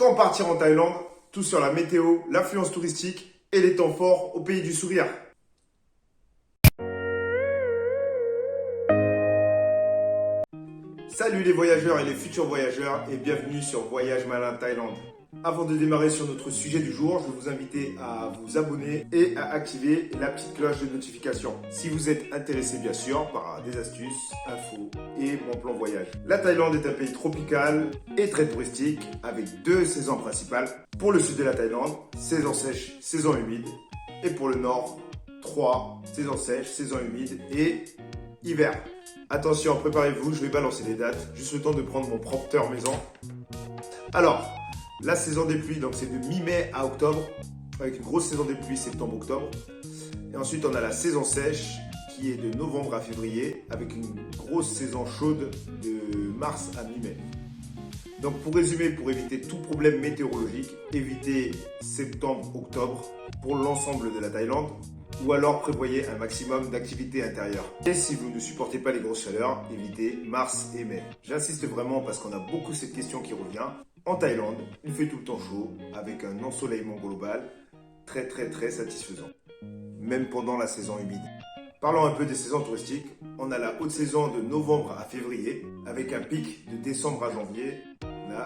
Quand partir en Thaïlande? Tout sur la météo, l'affluence touristique et les temps forts au pays du sourire. Salut les voyageurs et les futurs voyageurs et bienvenue sur Voyage Malin Thaïlande. Avant de démarrer sur notre sujet du jour, je vais vous inviter à vous abonner et à activer la petite cloche de notification. Si vous êtes intéressé bien sûr par des astuces, infos et bons plans voyage. La Thaïlande est un pays tropical et très touristique avec deux saisons principales. Pour le sud de la Thaïlande, saison sèche, saison humide. Et pour le nord, 3 saisons sèches, saison humide et hiver. Attention, préparez-vous, je vais balancer les dates. Juste le temps de prendre mon prompteur maison. Alors, la saison des pluies, donc c'est de mi-mai à octobre, avec une grosse saison des pluies septembre-octobre. Et ensuite, on a la saison sèche qui est de novembre à février, avec une grosse saison chaude de mars à mi-mai. Donc pour résumer, pour éviter tout problème météorologique, évitez septembre-octobre pour l'ensemble de la Thaïlande, ou alors prévoyez un maximum d'activité intérieure. Et si vous ne supportez pas les grosses chaleurs, évitez mars et mai. J'insiste vraiment parce qu'on a beaucoup cette question qui revient. En Thaïlande, il fait tout le temps chaud, avec un ensoleillement global très satisfaisant, même pendant la saison humide. Parlons un peu des saisons touristiques. On a la haute saison de novembre à février, avec un pic de décembre à janvier.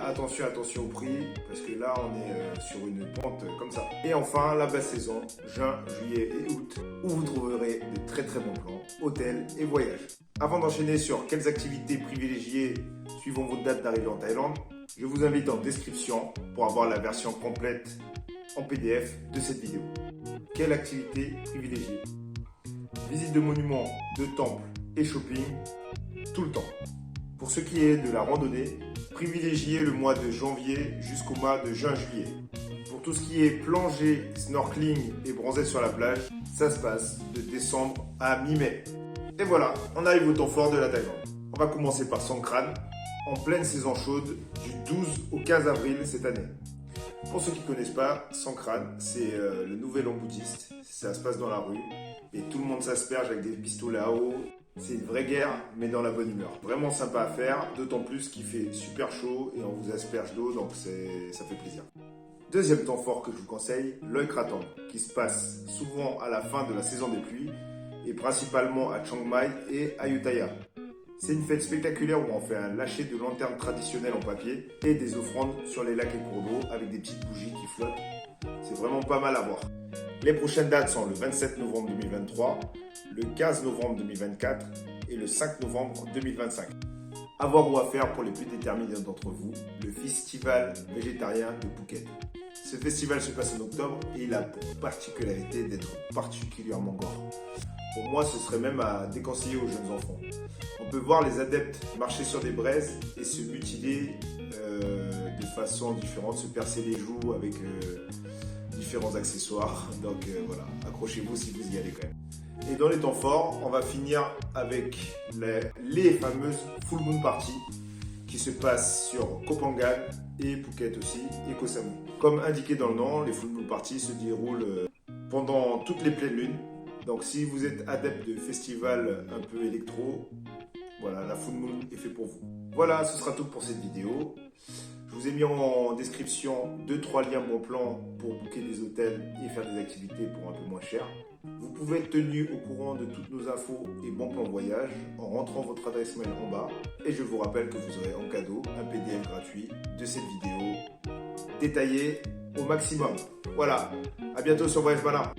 Attention au prix, parce que là on est sur une pente comme ça. Et enfin la basse saison, juin, juillet et août, où vous trouverez de très bons plans, hôtels et voyages. Avant d'enchaîner sur quelles activités privilégier suivant votre date d'arrivée en Thaïlande, je vous invite en description pour avoir la version complète en PDF de cette vidéo. Quelle activité privilégier? Visite de monuments, de temples et shopping, tout le temps. Pour ce qui est de la randonnée, privilégiez le mois de janvier jusqu'au mois de juin-juillet. Pour tout ce qui est plongée, snorkeling et bronzette sur la plage, ça se passe de décembre à mi-mai. Et voilà, on arrive au temps fort de la Thaïlande. On va commencer par Songkran, en pleine saison chaude du 12 au 15 avril cette année. Pour ceux qui ne connaissent pas, Songkran, c'est le nouvel an bouddhiste. Ça se passe dans la rue et tout le monde s'asperge avec des pistolets à eau. C'est une vraie guerre, mais dans la bonne humeur. Vraiment sympa à faire, d'autant plus qu'il fait super chaud et on vous asperge d'eau, donc ça fait plaisir. Deuxième temps fort que je vous conseille, Loy Krathong, qui se passe souvent à la fin de la saison des pluies et principalement à Chiang Mai et à Ayutthaya. C'est une fête spectaculaire où on fait un lâcher de lanternes traditionnelles en papier et des offrandes sur les lacs et cours d'eau avec des petites bougies qui flottent. C'est vraiment pas mal à voir. Les prochaines dates sont le 27 novembre 2023, le 15 novembre 2024 et le 5 novembre 2025. À voir ou à faire pour les plus déterminés d'entre vous, le festival végétarien de Phuket. Ce festival se passe en octobre et il a pour particularité d'être particulièrement gore. Pour moi, ce serait même à déconseiller aux jeunes enfants. On peut voir les adeptes marcher sur des braises et se mutiler de façon différente, se percer les joues avec différents accessoires. Donc voilà, accrochez-vous si vous y allez quand même. Et dans les temps forts, on va finir avec les fameuses Full Moon Party qui se passent sur Koh Phangan et Phuket aussi et Koh Samui. Comme indiqué dans le nom, les Full Moon Party se déroulent pendant toutes les pleines lunes. Donc si vous êtes adepte de festivals un peu électro, voilà, la Full Moon est fait pour vous. Voilà, ce sera tout pour cette vidéo. Je vous ai mis en description 2-3 liens bon plan pour booker des hôtels et faire des activités pour un peu moins cher. Vous pouvez être tenu au courant de toutes nos infos et bons plans voyage en rentrant votre adresse mail en bas. Et je vous rappelle que vous aurez en cadeau un PDF gratuit de cette vidéo détaillée au maximum. Voilà, à bientôt sur Voyage Malin.